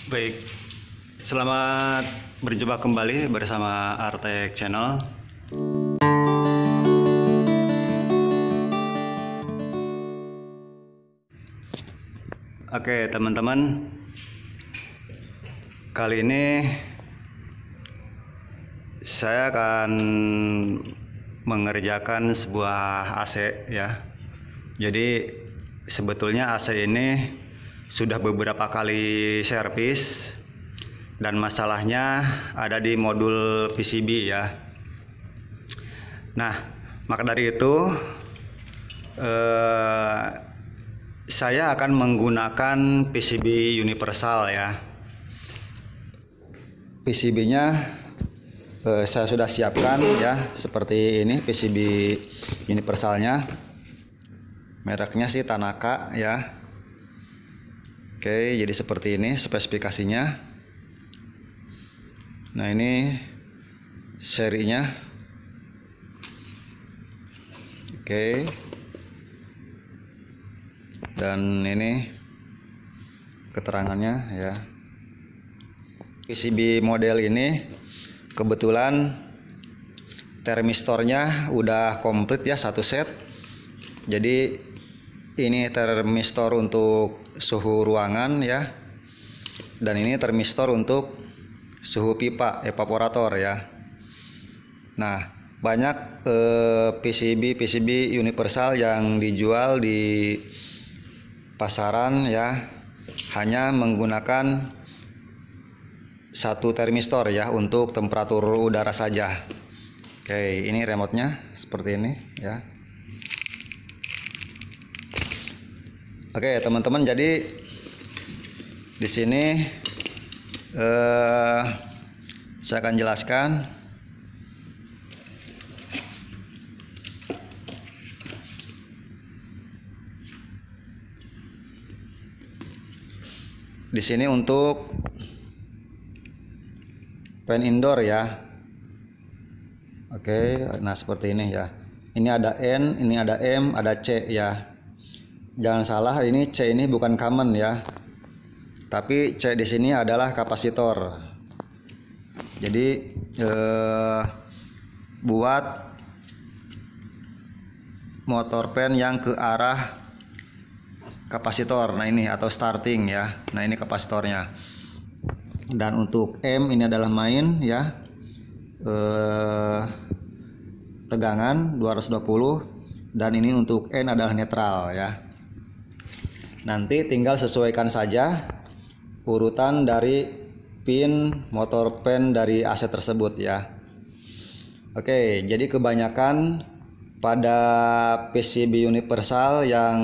Baik, selamat berjumpa kembali bersama Artek Channel. Oke teman-teman, kali ini saya akan mengerjakan sebuah AC ya. Jadi sebetulnya AC ini sudah beberapa kali servis dan masalahnya ada di modul PCB ya. Nah, maka dari itu saya akan menggunakan PCB universal ya. PCB-nya saya sudah siapkan ya, seperti ini PCB universalnya. Mereknya sih Tanaka ya. Oke, jadi seperti ini spesifikasinya. Nah, ini serinya. Oke. Dan ini keterangannya ya. PCB model ini kebetulan termistornya udah komplit ya, satu set. Jadi ini termistor untuk suhu ruangan ya, dan ini termistor untuk suhu pipa evaporator ya. Nah, banyak PCB universal yang dijual di pasaran ya, hanya menggunakan satu termistor ya untuk temperatur udara saja. Oke, ini remote-nya seperti ini ya. Oke teman-teman, jadi di sini saya akan jelaskan. Di sini untuk fan indoor ya. Oke, nah seperti ini ya. Ini ada N, ini ada M, ada C ya. Jangan salah, ini C ini bukan common ya. Tapi C di sini adalah kapasitor. Jadi buat motor fan yang ke arah kapasitor. Nah ini, atau starting ya. Nah ini kapasitornya. Dan untuk M ini adalah main ya, tegangan 220, dan ini untuk N adalah netral ya. Nanti tinggal sesuaikan saja urutan dari pin motor fan dari AC tersebut ya. Oke, jadi kebanyakan pada PCB universal yang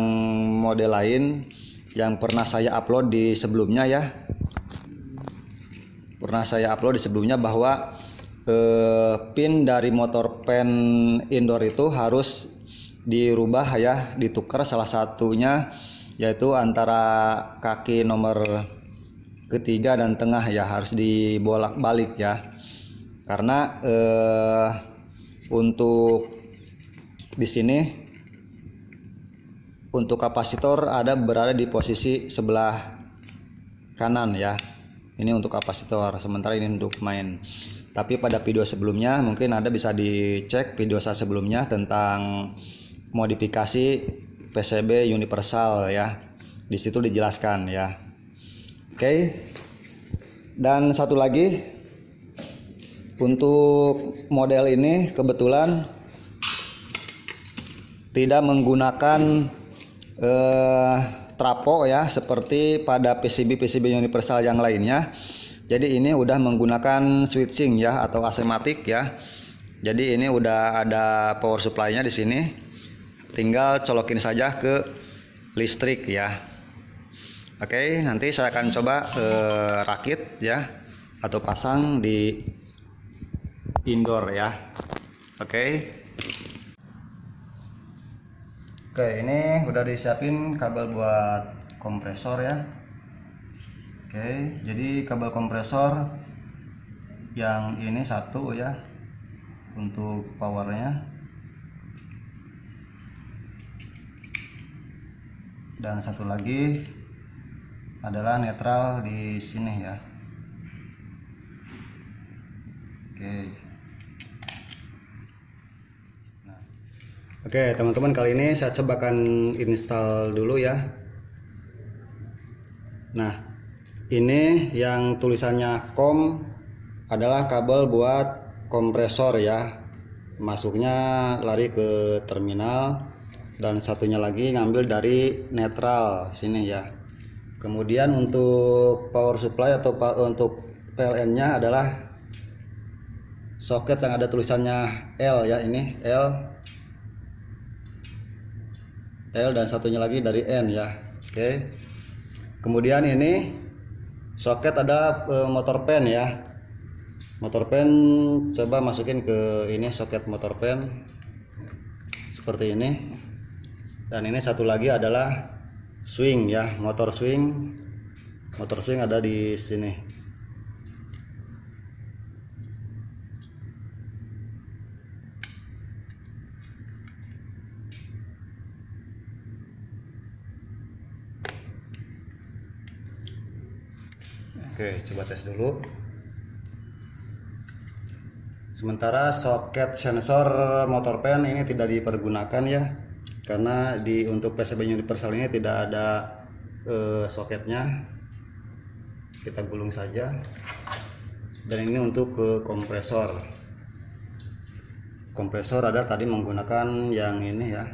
model lain yang pernah saya upload di sebelumnya ya, bahwa pin dari motor fan indoor itu harus dirubah ya, ditukar salah satunya, yaitu antara kaki nomor ketiga dan tengah ya, harus dibolak-balik ya. Karena untuk di sini untuk kapasitor berada di posisi sebelah kanan ya. Ini untuk kapasitor, sementara ini untuk main. Tapi pada video sebelumnya mungkin Anda bisa dicek video saya sebelumnya tentang modifikasi PCB universal ya. Di situ dijelaskan ya. Oke. Dan satu lagi, untuk model ini kebetulan tidak menggunakan trapo ya, seperti pada PCB universal yang lainnya. Jadi ini udah menggunakan switching ya, atau asematik ya. Jadi ini udah ada power supply-nya di sini. Tinggal colokin saja ke listrik ya. Oke, nanti saya akan coba rakit ya, atau pasang di indoor ya. Oke. Oke, ini udah disiapin kabel buat kompresor ya. Oke, jadi kabel kompresor yang ini satu ya, untuk powernya. Dan satu lagi adalah netral di sini ya. Oke. Nah. Oke, teman-teman, kali ini saya coba akan install dulu ya. Nah, ini yang tulisannya COM adalah kabel buat kompresor ya. Masuknya lari ke terminal, dan satunya lagi ngambil dari netral sini ya. Kemudian untuk power supply atau untuk PLN-nya adalah soket yang ada tulisannya L ya, ini L dan satunya lagi dari N ya. Oke. Kemudian ini soket ada motor pen ya. Motor pen coba masukin ke ini soket motor pen seperti ini. Dan ini satu lagi adalah swing ya, motor swing. Motor swing ada di sini. Oke, coba tes dulu. Sementara soket sensor motor pen ini tidak dipergunakan ya, karena untuk PCB universal ini tidak ada soketnya. Kita gulung saja. Dan ini untuk ke kompresor. Kompresor ada tadi menggunakan yang ini ya.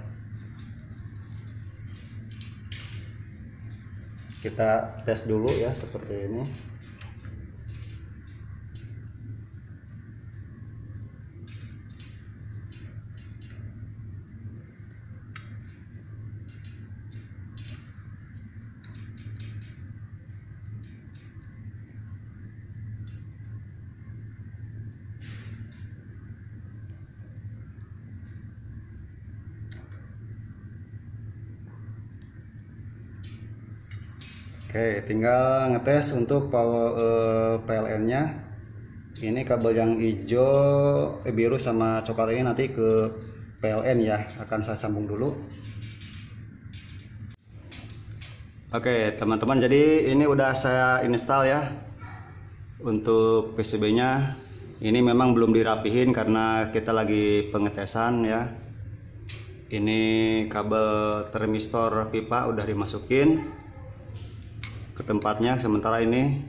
Kita tes dulu ya seperti ini. Oke, tinggal ngetes untuk power PLN-nya. Ini kabel yang hijau, biru sama coklat ini nanti ke PLN ya. Akan saya sambung dulu. Oke, teman-teman, jadi ini udah saya install ya. Untuk PCB-nya ini memang belum dirapihin karena kita lagi pengetesan ya. Ini kabel termistor pipa udah dimasukin ke tempatnya. Sementara ini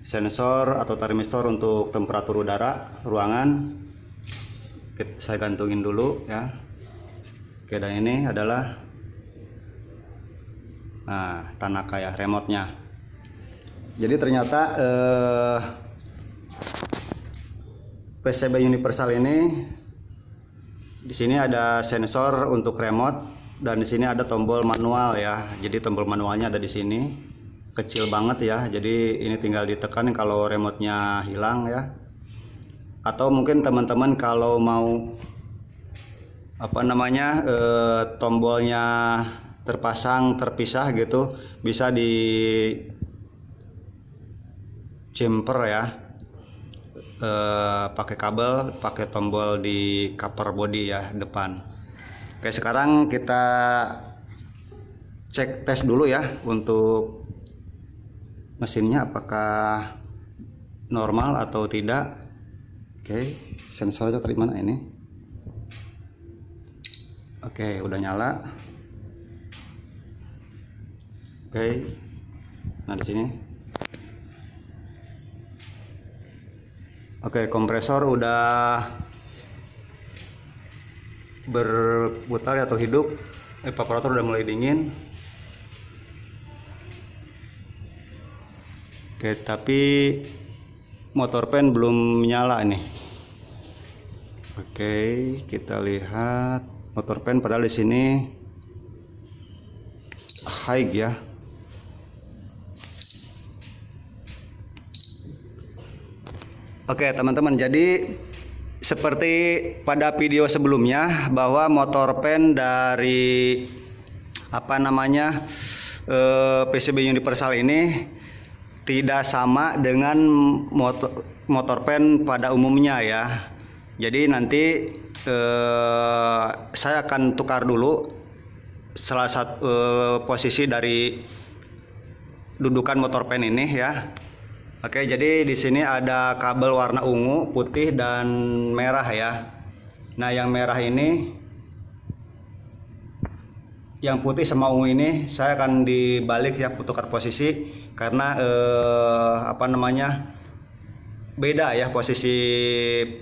sensor atau termistor untuk temperatur udara ruangan saya gantungin dulu ya. Oke, dan ini adalah Tanaka ya, remote-nya. Jadi ternyata PCB universal ini di sini ada sensor untuk remote, dan di sini ada tombol manual ya. Jadi tombol manualnya ada di sini. Kecil banget ya, jadi ini tinggal ditekan kalau remote-nya hilang ya. Atau mungkin teman-teman kalau mau tombolnya terpasang terpisah gitu, bisa di jumper ya, pakai kabel, pakai tombol di cover body ya depan. Oke, sekarang kita cek tes dulu ya untuk mesinnya apakah normal atau tidak. Oke, sensornya dari mana ini? Oke, udah nyala. Oke, nah di sini. Oke, kompresor udah berputar atau hidup. Evaporator udah mulai dingin. Oke, tapi motor pen belum nyala nih. Oke, kita lihat motor pen padahal di sini high ya. Oke, teman-teman, jadi seperti pada video sebelumnya bahwa motor pen dari PCB universal ini tidak sama dengan motor pen pada umumnya ya. Jadi nanti saya akan tukar dulu salah satu posisi dari dudukan motor pen ini ya. Oke, jadi di sini ada kabel warna ungu, putih dan merah ya. Nah, yang merah ini, yang putih sama ungu ini saya akan dibalik ya, tukar posisi karena beda ya posisi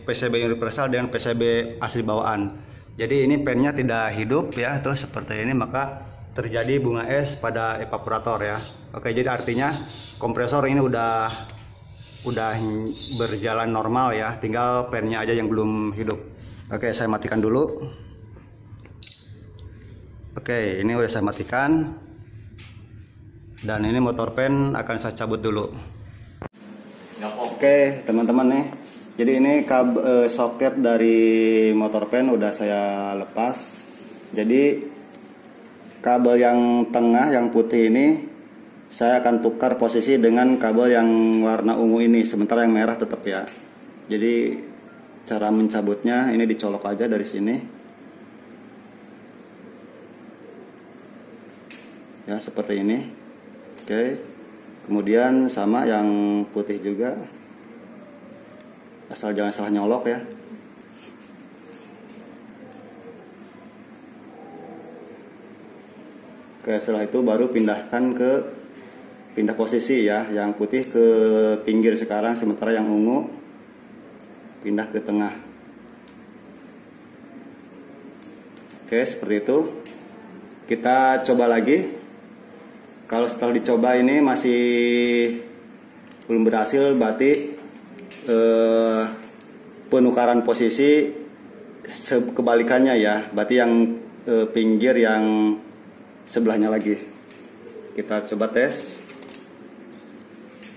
PCB universal dengan PCB asli bawaan. Jadi ini pennya tidak hidup ya, tuh seperti ini, maka terjadi bunga es pada evaporator ya. Oke, jadi artinya kompresor ini udah berjalan normal ya, tinggal pennya aja yang belum hidup. Oke, saya matikan dulu. Oke, ini udah saya matikan. Dan ini motor pen akan saya cabut dulu. Oke, teman-teman nih. Jadi ini soket dari motor pen udah saya lepas. Jadi kabel yang tengah yang putih ini saya akan tukar posisi dengan kabel yang warna ungu ini, sementara yang merah tetap ya. Jadi cara mencabutnya ini dicolok aja dari sini ya, seperti ini. Oke, kemudian sama yang putih juga, asal jangan salah nyolok ya. Oke, setelah itu baru pindah posisi ya, yang putih ke pinggir sekarang, sementara yang ungu pindah ke tengah. Oke, seperti itu. Kita coba lagi. Kalau setelah dicoba ini masih belum berhasil, berarti penukaran posisi kebalikannya ya, berarti yang pinggir yang sebelahnya lagi. Kita coba tes.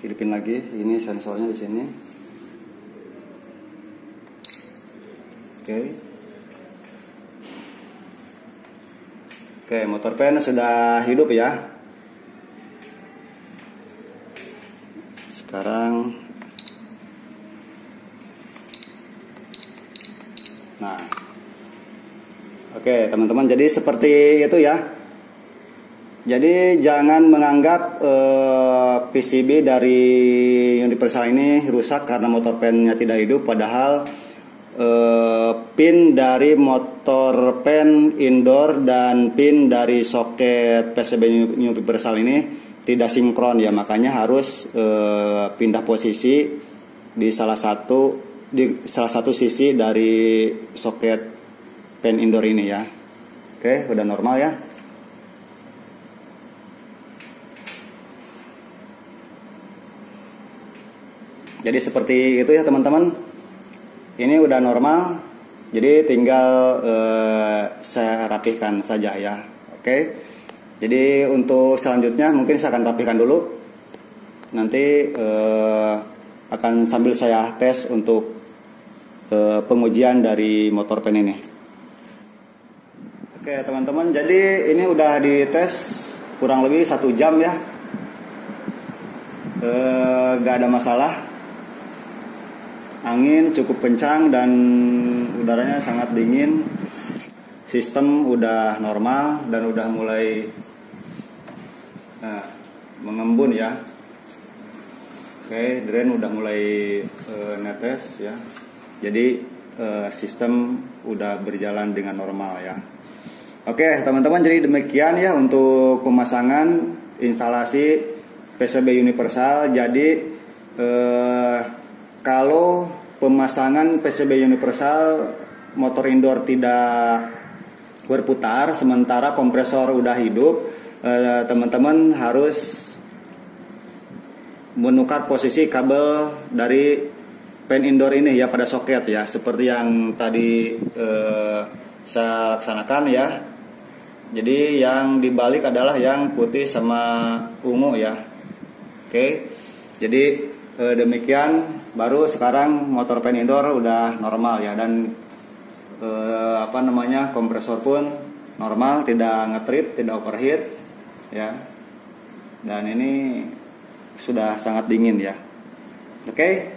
Hidupin lagi, ini sensornya di sini. Oke, motor pen sudah hidup ya. Sekarang, nah, oke teman-teman, jadi seperti itu ya. Jadi jangan menganggap PCB dari universal ini rusak karena motor pennya tidak hidup, padahal pin dari motor pen indoor dan pin dari soket PCB universal ini tidak sinkron ya, makanya harus pindah posisi di salah satu sisi dari soket pen indoor ini ya. Oke, udah normal ya. Jadi seperti itu ya teman-teman. Ini udah normal. Jadi tinggal saya rapihkan saja ya. Oke. Jadi untuk selanjutnya mungkin saya akan rapihkan dulu. Nanti akan sambil saya tes untuk pengujian dari motor pen ini. Oke teman-teman, jadi ini udah dites kurang lebih 1 jam ya. Gak ada masalah. Angin cukup kencang dan udaranya sangat dingin. Sistem udah normal dan udah mulai mengembun ya. Oke, drain udah mulai netes ya. Jadi sistem udah berjalan dengan normal ya. Oke teman-teman, jadi demikian ya untuk pemasangan instalasi PCB universal. Jadi kalau pemasangan PCB universal motor indoor tidak berputar sementara kompresor udah hidup, teman-teman harus menukar posisi kabel dari pen indoor ini ya pada soket ya, seperti yang tadi saya laksanakan ya. Jadi yang dibalik adalah yang putih sama ungu ya. Oke, jadi demikian. Baru sekarang motor pen indoor udah normal ya, dan kompresor pun normal, tidak nge-trip, tidak overheat ya. Dan ini sudah sangat dingin ya. Oke.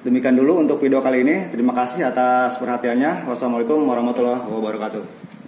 Demikian dulu untuk video kali ini. Terima kasih atas perhatiannya. Wassalamualaikum warahmatullahi wabarakatuh.